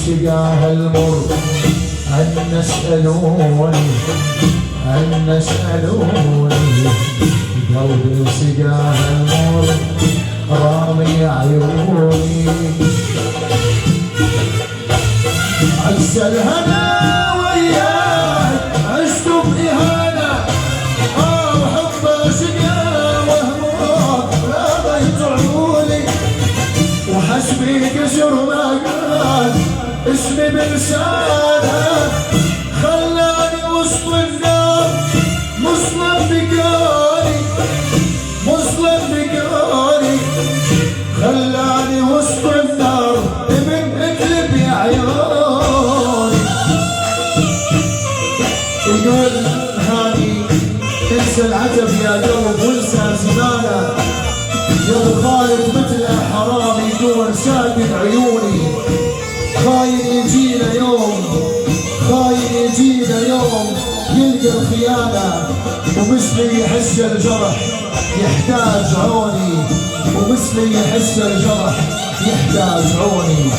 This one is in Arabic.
سقاها المر الناس سألوني قلبي سقاها المر رامي عيوني عز الهنا وياك عشت بإهانة وحب سقا وهموت راضيت عيوني وحسبي كسر ما قال اسمي بلسانه خلاني وسط النار مظلم بقاري خلاني وسط النار ابن اقلب يا عيوني يقول هاني انسى العتب يا قلب وانسى زمانه يا ابو خالد مثل حرامي دون ساكن عيوني خاين يجينا يوم يلقى الخيانة ومثلي يحس الجرح يحتاج عوني